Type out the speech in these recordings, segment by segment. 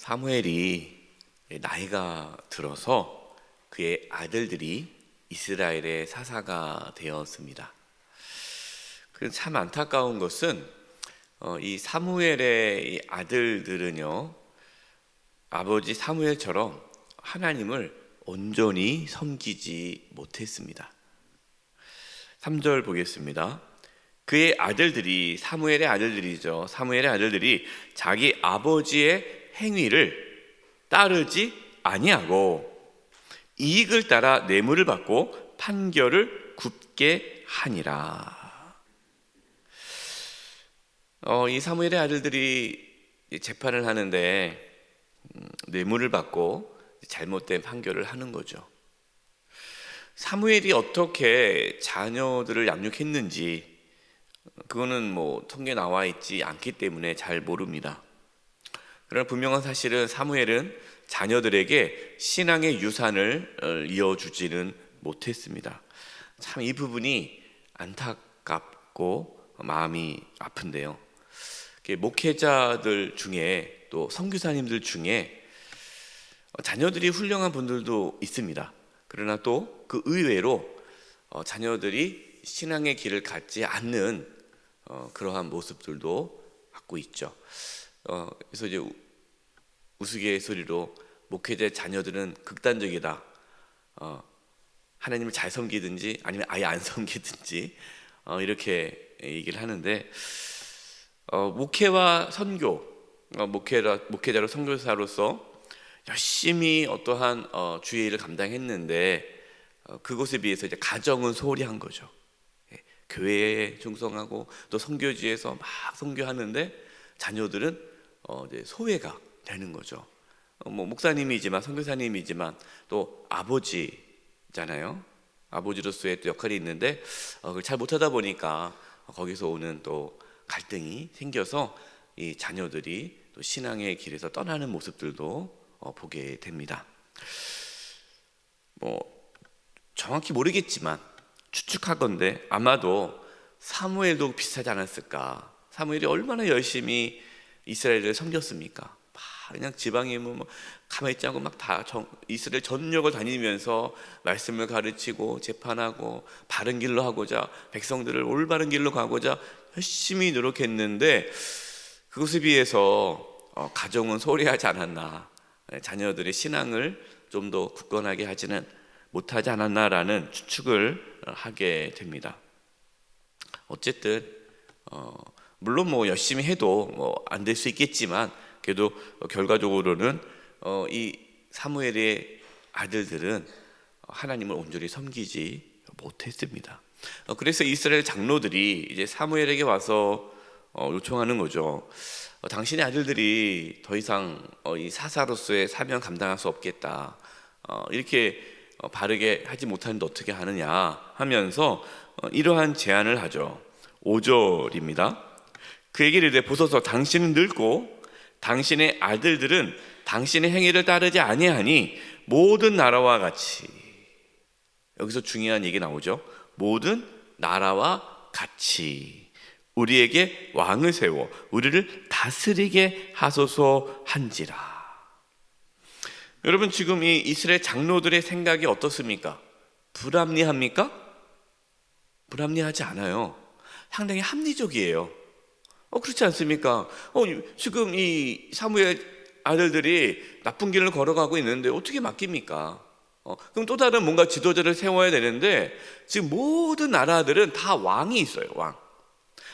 사무엘이 나이가 들어서 그의 아들들이 이스라엘의 사사가 되었습니다. 참 안타까운 것은 이 사무엘의 이 아들들은요, 아버지 사무엘처럼 하나님을 온전히 섬기지 못했습니다. 3절 보겠습니다. 그의 아들들이, 사무엘의 아들들이죠. 사무엘의 아들들이 자기 아버지의 행위를 따르지 아니하고 이익을 따라 뇌물을 받고 판결을 굽게 하니라. 이 사무엘의 아들들이 재판을 하는데 뇌물을 받고 잘못된 판결을 하는 거죠. 사무엘이 어떻게 자녀들을 양육했는지 그거는 통계에 나와 있지 않기 때문에 잘 모릅니다. 그러나 분명한 사실은 사무엘은 자녀들에게 신앙의 유산을 이어주지는 못했습니다. 참 이 부분이 안타깝고 마음이 아픈데요. 목회자들 중에 또 선교사님들 중에 자녀들이 훌륭한 분들도 있습니다. 그러나 또 그 의외로 자녀들이 신앙의 길을 갖지 않는 그러한 모습들도 갖고 있죠. 그래서 이제 우스갯소리로 목회자 자녀들은 극단적이다. 하나님을 잘 섬기든지 아니면 아예 안 섬기든지 이렇게 얘기를 하는데, 목회와 선교, 목회자로 선교사로서 열심히 어떠한 주의 일을 감당했는데 그것에 비해서 이제 가정은 소홀히 한 거죠. 교회에 충성하고 또 선교지에서 막 선교하는데 자녀들은 이제 소외가 되는 거죠. 목사님이지만 선교사님이지만 또 아버지잖아요. 아버지로서의 또 역할이 있는데 그걸 잘 못하다 보니까 거기서 오는 또 갈등이 생겨서 이 자녀들이 또 신앙의 길에서 떠나는 모습들도 보게 됩니다. 정확히 모르겠지만 추측하건대 아마도 사무엘도 비슷하지 않았을까. 사무엘이 얼마나 열심히 이스라엘을 섬겼습니까? 그냥 지방에 가만히 있지 않고 막 다 이스라엘 전역을 다니면서 말씀을 가르치고 재판하고 바른 길로 하고자, 백성들을 올바른 길로 가고자 열심히 노력했는데 그것에 비해서 가정은 소홀히 하지 않았나, 자녀들의 신앙을 좀 더 굳건하게 하지는 못하지 않았나라는 추측을 하게 됩니다. 어쨌든 물론 열심히 해도 안 될 수 있겠지만 그래도 결과적으로는 이 사무엘의 아들들은 하나님을 온전히 섬기지 못했습니다. 그래서 이스라엘 장로들이 이제 사무엘에게 와서 요청하는 거죠. 당신의 아들들이 더 이상 이 사사로서의 사명 감당할 수 없겠다. 이렇게 바르게 하지 못하는데 어떻게 하느냐 하면서 이러한 제안을 하죠. 5절입니다. 그에게 이르되 보소서, 당신은 늙고 당신의 아들들은 당신의 행위를 따르지 아니하니 모든 나라와 같이, 여기서 중요한 얘기 나오죠. 모든 나라와 같이 우리에게 왕을 세워 우리를 다스리게 하소서 한지라. 여러분, 지금 이 이스라엘 장로들의 생각이 어떻습니까? 불합리합니까? 불합리하지 않아요. 상당히 합리적이에요. 그렇지 않습니까? 지금 이 사무엘 아들들이 나쁜 길을 걸어가고 있는데 어떻게 맡깁니까? 그럼 또 다른 뭔가 지도자를 세워야 되는데 지금 모든 나라들은 다 왕이 있어요. 왕.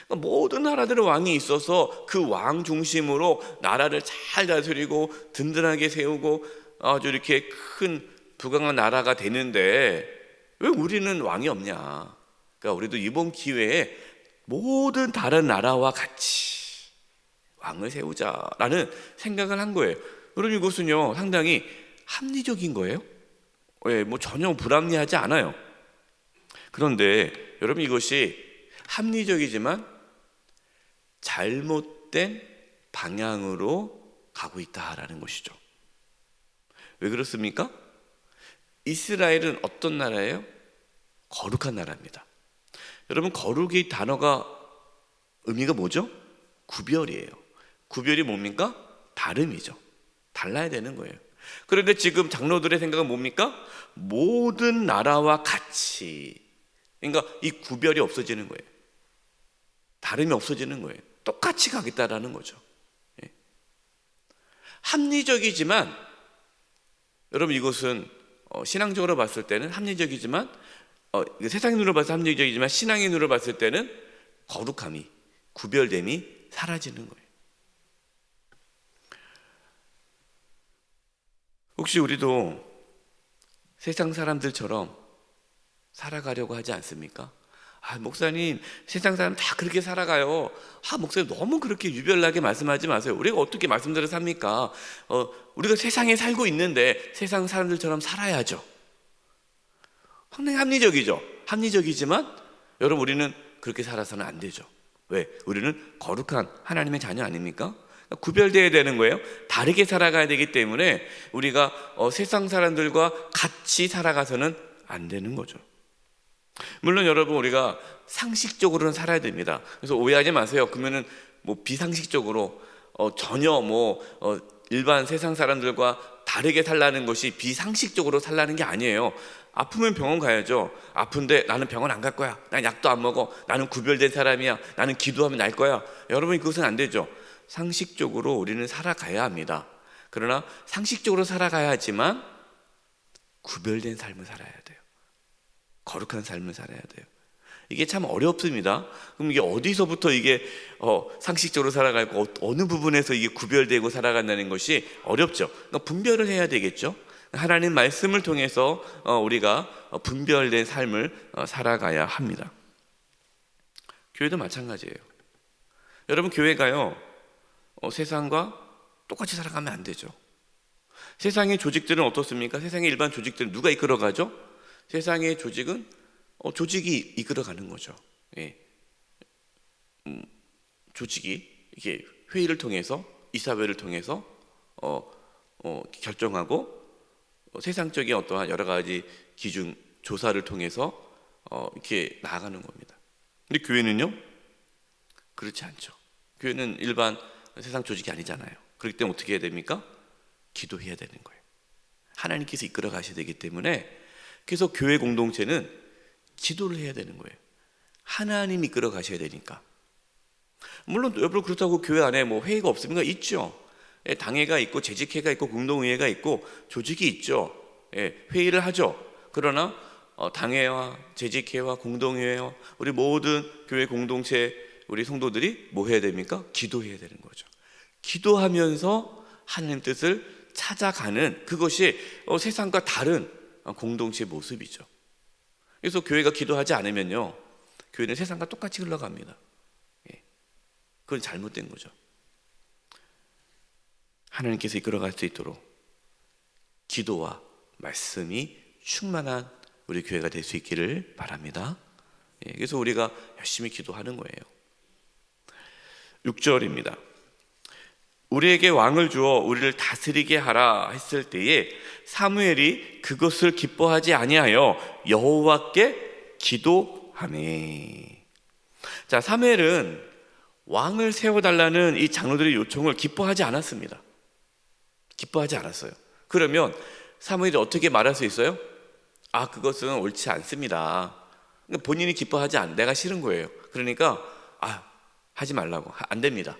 그러니까 모든 나라들은 왕이 있어서 그 왕 중심으로 나라를 잘 다스리고 든든하게 세우고 아주 이렇게 큰 부강한 나라가 되는데 왜 우리는 왕이 없냐? 그러니까 우리도 이번 기회에 모든 다른 나라와 같이 왕을 세우자라는 생각을 한 거예요. 그럼 이것은요 상당히 합리적인 거예요. 전혀 불합리하지 않아요. 그런데 여러분, 이것이 합리적이지만 잘못된 방향으로 가고 있다라는 것이죠. 왜 그렇습니까? 이스라엘은 어떤 나라예요? 거룩한 나라입니다. 여러분, 거룩의 단어가 의미가 뭐죠? 구별이에요. 구별이 뭡니까? 다름이죠. 달라야 되는 거예요. 그런데 지금 장로들의 생각은 뭡니까? 모든 나라와 같이, 그러니까 이 구별이 없어지는 거예요. 다름이 없어지는 거예요. 똑같이 가겠다라는 거죠. 예. 합리적이지만, 여러분 이것은 신앙적으로 봤을 때는 합리적이지만, 세상의 눈으로 봐서 합리적이지만 신앙의 눈으로 봤을 때는 거룩함이, 구별됨이 사라지는 거예요. 혹시 우리도 세상 사람들처럼 살아가려고 하지 않습니까? 목사님, 세상 사람 다 그렇게 살아가요. 목사님 너무 그렇게 유별나게 말씀하지 마세요. 우리가 어떻게 말씀대로 삽니까? 우리가 세상에 살고 있는데 세상 사람들처럼 살아야죠. 상당히 합리적이죠. 합리적이지만 여러분, 우리는 그렇게 살아서는 안 되죠. 왜? 우리는 거룩한 하나님의 자녀 아닙니까? 구별되어야 되는 거예요. 다르게 살아가야 되기 때문에 우리가 세상 사람들과 같이 살아가서는 안 되는 거죠. 물론 여러분, 우리가 상식적으로는 살아야 됩니다. 그래서 오해하지 마세요. 그러면은 비상식적으로 전혀 일반 세상 사람들과 다르게 살라는 것이 비상식적으로 살라는 게 아니에요. 아프면 병원 가야죠. 아픈데 나는 병원 안 갈 거야. 난 약도 안 먹어. 나는 구별된 사람이야. 나는 기도하면 날 거야. 여러분, 그것은 안 되죠. 상식적으로 우리는 살아가야 합니다. 그러나 상식적으로 살아가야 하지만 구별된 삶을 살아야 돼요. 거룩한 삶을 살아야 돼요. 이게 참 어렵습니다. 그럼 이게 어디서부터 이게 상식적으로 살아가고 어느 부분에서 이게 구별되고 살아간다는 것이 어렵죠. 그러니까 분별을 해야 되겠죠. 하나님 말씀을 통해서 우리가 분별된 삶을 살아가야 합니다. 교회도 마찬가지예요. 여러분, 교회가요, 세상과 똑같이 살아가면 안 되죠. 세상의 조직들은 어떻습니까? 세상의 일반 조직들은 누가 이끌어가죠? 세상의 조직은 조직이 이끌어가는 거죠. 예. 조직이 이게 회의를 통해서, 이사회를 통해서 결정하고, 세상적인 어떠한 여러 가지 기준 조사를 통해서 이렇게 나아가는 겁니다. 근데 교회는요, 그렇지 않죠. 교회는 일반 세상 조직이 아니잖아요. 그렇기 때문에 어떻게 해야 됩니까? 기도해야 되는 거예요. 하나님께서 이끌어 가셔야 되기 때문에, 그래서 교회 공동체는 기도를 해야 되는 거예요. 하나님이 이끌어 가셔야 되니까. 물론 여러분, 그렇다고 교회 안에 회의가 없습니까? 있죠. 당회가 있고 재직회가 있고 공동의회가 있고 조직이 있죠. 회의를 하죠. 그러나 당회와 재직회와 공동의회와 우리 모든 교회 공동체 우리 성도들이 뭐 해야 됩니까? 기도해야 되는 거죠. 기도하면서 하나님 뜻을 찾아가는, 그것이 세상과 다른 공동체의 모습이죠. 그래서 교회가 기도하지 않으면요, 교회는 세상과 똑같이 흘러갑니다. 그건 잘못된 거죠. 하나님께서 이끌어갈 수 있도록 기도와 말씀이 충만한 우리 교회가 될 수 있기를 바랍니다. 그래서 우리가 열심히 기도하는 거예요. 6절입니다. 우리에게 왕을 주어 우리를 다스리게 하라 했을 때에 사무엘이 그것을 기뻐하지 아니하여 여호와께 기도하네. 자, 사무엘은 왕을 세워달라는 이 장로들의 요청을 기뻐하지 않았습니다. 기뻐하지 않았어요. 그러면 사무엘이 어떻게 말할 수 있어요? 그것은 옳지 않습니다. 본인이 기뻐하지 않아, 내가 싫은 거예요. 그러니까 하지 말라고, 안 됩니다.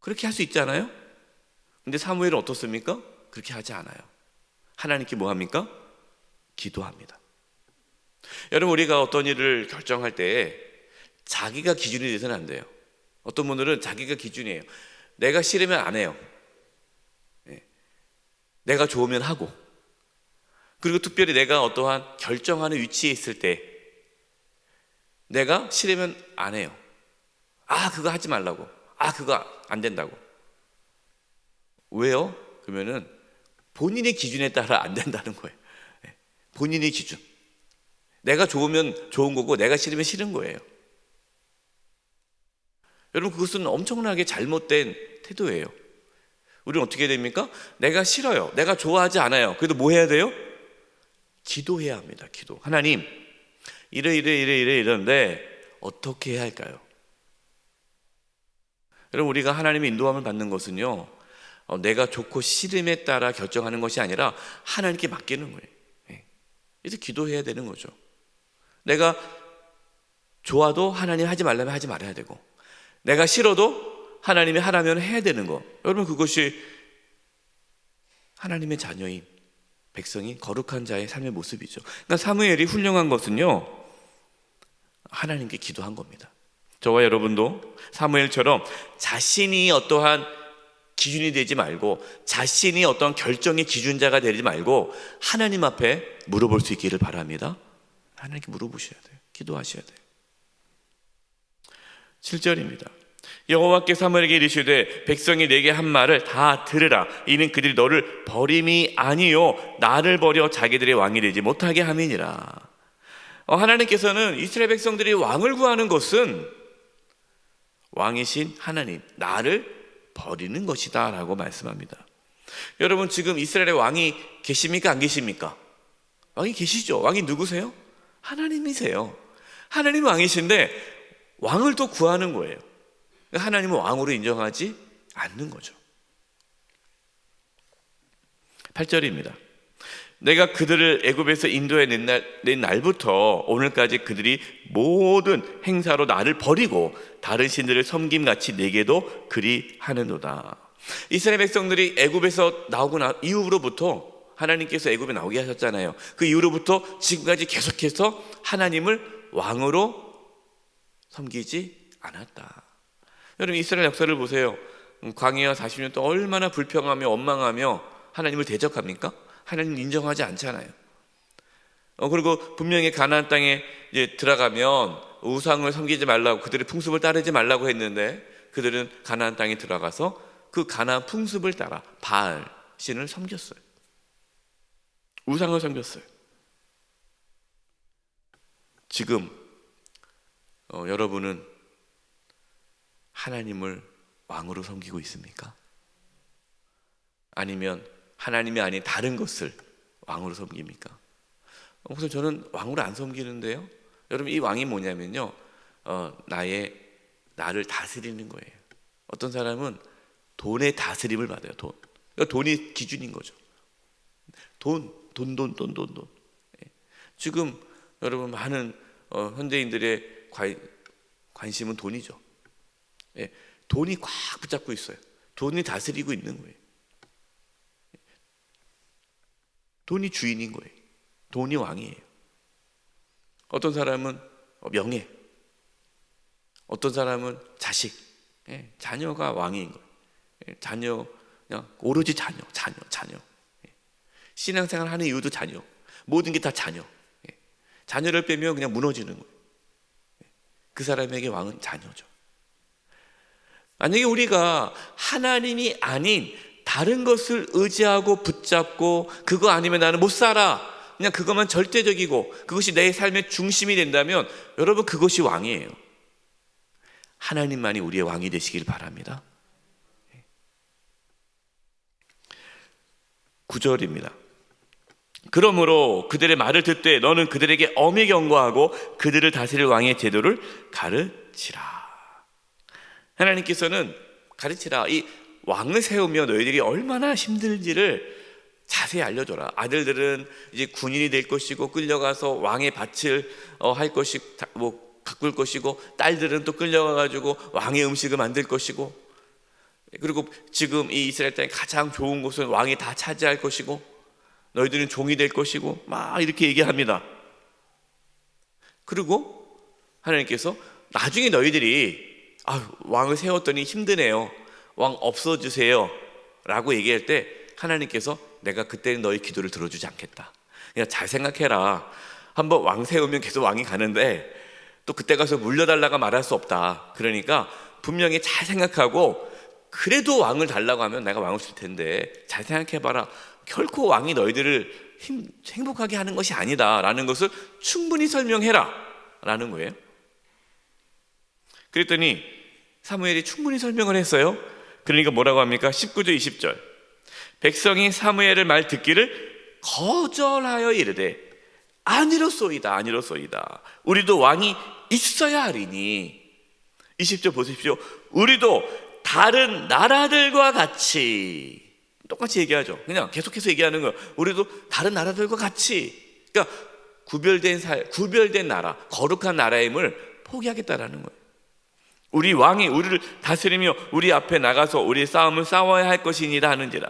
그렇게 할 수 있잖아요. 근데 사무엘은 어떻습니까? 그렇게 하지 않아요. 하나님께 뭐 합니까? 기도합니다. 여러분, 우리가 어떤 일을 결정할 때 자기가 기준이 돼서는 안 돼요. 어떤 분들은 자기가 기준이에요. 내가 싫으면 안 해요. 내가 좋으면 하고, 그리고 특별히 내가 어떠한 결정하는 위치에 있을 때 내가 싫으면 안 해요. 그거 하지 말라고, 그거 안 된다고. 왜요? 그러면은 본인의 기준에 따라 안 된다는 거예요. 본인의 기준. 내가 좋으면 좋은 거고 내가 싫으면 싫은 거예요. 여러분, 그것은 엄청나게 잘못된 태도예요. 우리는 어떻게 해야 됩니까? 내가 싫어요, 내가 좋아하지 않아요. 그래도 뭐 해야 돼요? 기도해야 합니다. 기도. 하나님, 이런데 어떻게 해야 할까요? 여러분, 우리가 하나님의 인도함을 받는 것은요, 내가 좋고 싫음에 따라 결정하는 것이 아니라 하나님께 맡기는 거예요. 그래서 기도해야 되는 거죠. 내가 좋아도 하나님 하지 말라면 하지 말아야 되고, 내가 싫어도 하나님이 하라면 해야 되는 거. 여러분, 그것이 하나님의 자녀인 백성이 거룩한 자의 삶의 모습이죠. 그러니까 사무엘이 훌륭한 것은요, 하나님께 기도한 겁니다. 저와 여러분도 사무엘처럼 자신이 어떠한 기준이 되지 말고, 자신이 어떤 결정의 기준자가 되지 말고 하나님 앞에 물어볼 수 있기를 바랍니다. 하나님께 물어보셔야 돼요. 기도하셔야 돼요. 7절입니다. 여호와께 사무엘에게 이르시되 백성이 내게 한 말을 다 들으라. 이는 그들이 너를 버림이 아니요 나를 버려 자기들의 왕이 되지 못하게 함이니라. 하나님께서는 이스라엘 백성들이 왕을 구하는 것은 왕이신 하나님, 나를 버리는 것이다 라고 말씀합니다. 여러분, 지금 이스라엘의 왕이 계십니까? 안 계십니까? 왕이 계시죠. 왕이 누구세요? 하나님이세요. 하나님이 왕이신데 왕을 또 구하는 거예요. 하나님은 왕으로 인정하지 않는 거죠. 8절입니다. 내가 그들을 애굽에서 인도해 낸 날부터 오늘까지 그들이 모든 행사로 나를 버리고 다른 신들을 섬김같이 내게도 그리 하는도다. 이스라엘 백성들이 애굽에서 나오고 이후로부터 하나님께서 애굽에 나오게 하셨잖아요. 그 이후로부터 지금까지 계속해서 하나님을 왕으로 섬기지 않았다. 여러분, 이스라엘 역사를 보세요. 광야 40년 동안 얼마나 불평하며 원망하며 하나님을 대적합니까? 하나님 인정하지 않잖아요. 그리고 분명히 가나안 땅에 이제 들어가면 우상을 섬기지 말라고, 그들의 풍습을 따르지 말라고 했는데 그들은 가나안 땅에 들어가서 그 가나안 풍습을 따라 바알 신을 섬겼어요. 우상을 섬겼어요. 지금 여러분은 하나님을 왕으로 섬기고 있습니까? 아니면 하나님이 아닌 다른 것을 왕으로 섬깁니까? 그래서 저는 왕으로 안 섬기는데요. 여러분, 이 왕이 뭐냐면요, 나를 다스리는 거예요. 어떤 사람은 돈의 다스림을 받아요. 돈이 기준인 거죠. 돈. 지금 여러분, 많은 현대인들의 관심은 돈이죠. 돈이 꽉 붙잡고 있어요. 돈이 다스리고 있는 거예요. 돈이 주인인 거예요. 돈이 왕이에요. 어떤 사람은 명예, 어떤 사람은 자식, 자녀가 왕인 거예요. 자녀, 그냥 오로지 자녀. 신앙생활 하는 이유도 자녀. 모든 게 다 자녀. 자녀를 빼면 그냥 무너지는 거예요. 그 사람에게 왕은 자녀죠. 만약에 우리가 하나님이 아닌 다른 것을 의지하고 붙잡고 그거 아니면 나는 못 살아, 그냥 그것만 절대적이고 그것이 내 삶의 중심이 된다면 여러분, 그것이 왕이에요. 하나님만이 우리의 왕이 되시길 바랍니다. 9절입니다. 그러므로 그들의 말을 듣되 너는 그들에게 엄히 경고하고 그들을 다스릴 왕의 제도를 가르치라. 하나님께서는 가르치라. 이 왕을 세우며 너희들이 얼마나 힘들지를 자세히 알려줘라. 아들들은 이제 군인이 될 것이고 끌려가서 왕의 밭을 할 것이 가꿀 것이고, 딸들은 또 끌려가가지고 왕의 음식을 만들 것이고, 그리고 지금 이 이스라엘 땅의 가장 좋은 곳은 왕이 다 차지할 것이고, 너희들은 종이 될 것이고, 막 이렇게 얘기합니다. 그리고 하나님께서 나중에 너희들이 왕을 세웠더니 힘드네요, 왕 없어주세요 라고 얘기할 때 하나님께서 내가 그때는 너희 기도를 들어주지 않겠다. 그냥 잘 생각해라. 한번 왕 세우면 계속 왕이 가는데 또 그때 가서 물려달라고 말할 수 없다. 그러니까 분명히 잘 생각하고, 그래도 왕을 달라고 하면 내가 왕을 줄 텐데 잘 생각해봐라. 결코 왕이 너희들을 행복하게 하는 것이 아니다 라는 것을 충분히 설명해라 라는 거예요. 그랬더니 사무엘이 충분히 설명을 했어요. 그러니까 뭐라고 합니까? 19절 20절. 백성이 사무엘의 말 듣기를 거절하여 이르되 아니로소이다. 우리도 왕이 있어야 하리니. 20절 보십시오. 우리도 다른 나라들과 같이. 똑같이 얘기하죠. 그냥 계속해서 얘기하는 거예요. 우리도 다른 나라들과 같이. 그러니까 구별된 나라, 거룩한 나라임을 포기하겠다라는 거예요. 우리 왕이 우리를 다스리며 우리 앞에 나가서 우리의 싸움을 싸워야 할 것이니라 하는지라.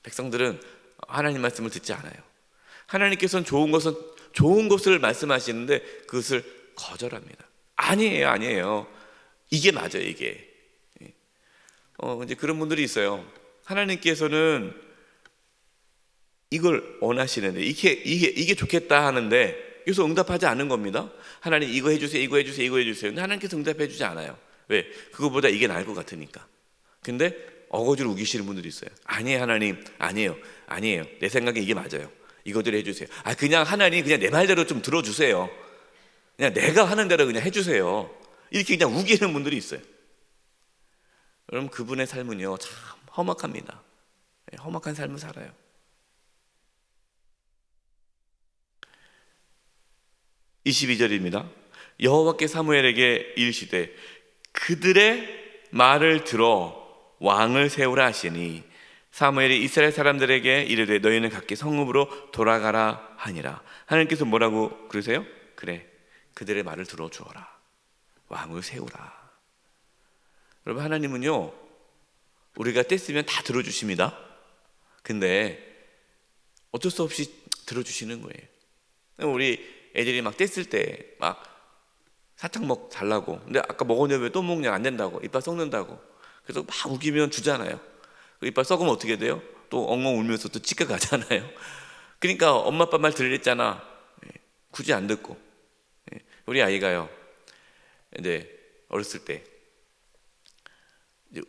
백성들은 하나님 말씀을 듣지 않아요. 하나님께서는 좋은 것을 말씀하시는데 그것을 거절합니다. 아니에요. 이게 맞아요, 이게. 이제 그런 분들이 있어요. 하나님께서는 이걸 원하시는데 이게 좋겠다 하는데 그래서 응답하지 않는 겁니다. 하나님 이거 해주세요, 이거 해주세요, 이거 해주세요. 근데 하나님께서 응답해주지 않아요. 왜? 그거보다 이게 나을 것 같으니까. 근데 어거지로 우기시는 분들이 있어요. 아니에요, 하나님. 아니에요. 내 생각에 이게 맞아요. 이거대로 해주세요. 그냥 하나님 그냥 내 말대로 좀 들어주세요. 그냥 내가 하는 대로 그냥 해주세요. 이렇게 그냥 우기는 분들이 있어요. 여러분, 그분의 삶은요 참 험악합니다. 험악한 삶을 살아요. (22절입니다) 여호와께 사무엘에게 이르시되 그들의 말을 들어 왕을 세우라 하시니 사무엘이 이스라엘 사람들에게 이르되 너희는 각기 성읍으로 돌아가라 하니라. 하나님께서 뭐라고 그러세요? 그래, 그들의 말을 들어 주어라. 왕을 세우라. 여러분, 하나님은요 우리가 떼쓰면 다 들어주십니다. 근데 어쩔 수 없이 들어주시는 거예요. 우리 애들이 막 뗐을 때 막 사탕 달라고. 근데 아까 먹었는데 왜 또 먹냐? 안 된다고. 이빨 썩는다고. 그래서 막 우기면 주잖아요. 이빨 썩으면 어떻게 돼요? 또 엉엉 울면서 또 찌꺼 가잖아요. 그러니까 엄마 아빠 말 들으랬잖아. 굳이 안 듣고. 우리 아이가요 이제 어렸을 때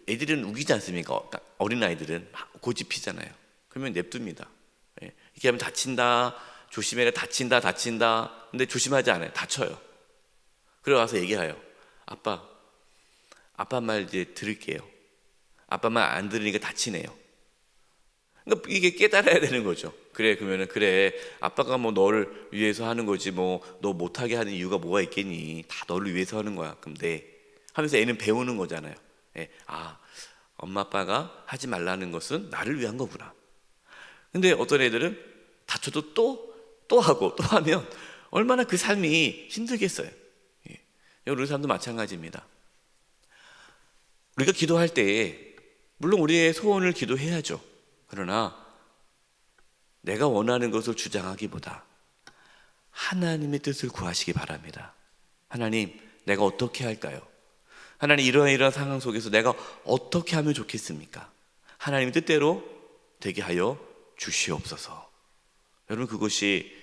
애들은 우기지 않습니까? 어린 아이들은 막 고집 피잖아요. 그러면 냅둡니다. 이렇게 하면 다친다, 조심해라, 다친다. 근데 조심하지 않아요. 다쳐요. 그래 와서 얘기해요. 아빠 말 이제 들을게요. 아빠 말 안 들으니까 다치네요. 그러니까 이게 깨달아야 되는 거죠. 그래, 그러면은 그래, 아빠가 뭐 너를 위해서 하는 거지 뭐 너 못하게 하는 이유가 뭐가 있겠니? 다 너를 위해서 하는 거야. 그럼 네 하면서 애는 배우는 거잖아요. 엄마 아빠가 하지 말라는 것은 나를 위한 거구나. 근데 어떤 애들은 다쳐도 또 하고 또 하면 얼마나 그 삶이 힘들겠어요. 우리 삶도 마찬가지입니다. 우리가 기도할 때에 물론 우리의 소원을 기도해야죠. 그러나 내가 원하는 것을 주장하기보다 하나님의 뜻을 구하시기 바랍니다. 하나님, 내가 어떻게 할까요? 하나님, 이러한 상황 속에서 내가 어떻게 하면 좋겠습니까? 하나님의 뜻대로 되게 하여 주시옵소서. 여러분, 그것이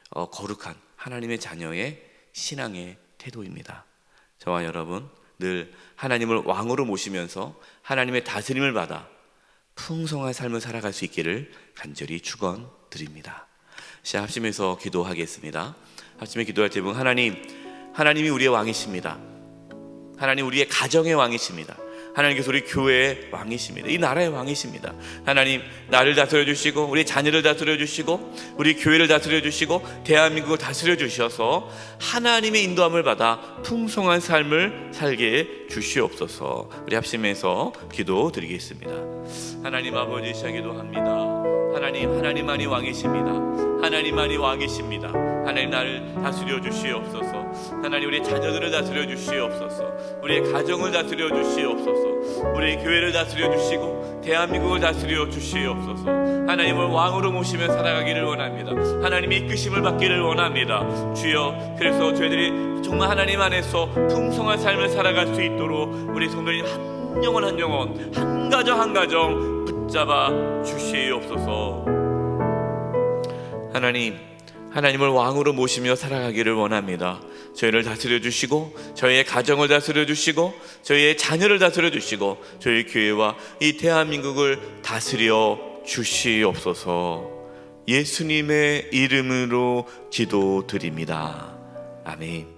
거룩한 하나님의 자녀의 신앙의 태도입니다. 저와 여러분 늘 하나님을 왕으로 모시면서 하나님의 다스림을 받아 풍성한 삶을 살아갈 수 있기를 간절히 축원드립니다. 합심해서 기도하겠습니다. 합심해 기도할 제목, 하나님이 우리의 왕이십니다. 하나님, 우리의 가정의 왕이십니다. 하나님께서 우리 교회의 왕이십니다. 이 나라의 왕이십니다. 하나님, 나를 다스려 주시고 우리 자녀를 다스려 주시고 우리 교회를 다스려 주시고 대한민국을 다스려 주셔서 하나님의 인도함을 받아 풍성한 삶을 살게 주시옵소서. 우리 합심해서 기도드리겠습니다. 하나님 아버지, 기도합니다. 하나님만이 왕이십니다. 하나님만이 왕이십니다. 하나님, 나를 다스려 주시옵소서. 하나님, 우리 자녀들을 다스려 주시옵소서. 우리의 가정을 다스려 주시옵소서. 우리 교회를 다스려 주시고 대한민국을 다스려 주시옵소서. 하나님을 왕으로 모시며 살아가기를 원합니다. 하나님의 이끄심을 받기를 원합니다. 주여, 그래서 저희들이 정말 하나님 안에서 풍성한 삶을 살아갈 수 있도록 우리 성도님 한 영혼 한 영혼, 한 가정 한 가정 붙잡아 주시옵소서. 하나님을 왕으로 모시며 살아가기를 원합니다. 저희를 다스려 주시고 저희의 가정을 다스려 주시고 저희의 자녀를 다스려 주시고 저희 교회와 이 대한민국을 다스려 주시옵소서. 예수님의 이름으로 기도드립니다. 아멘.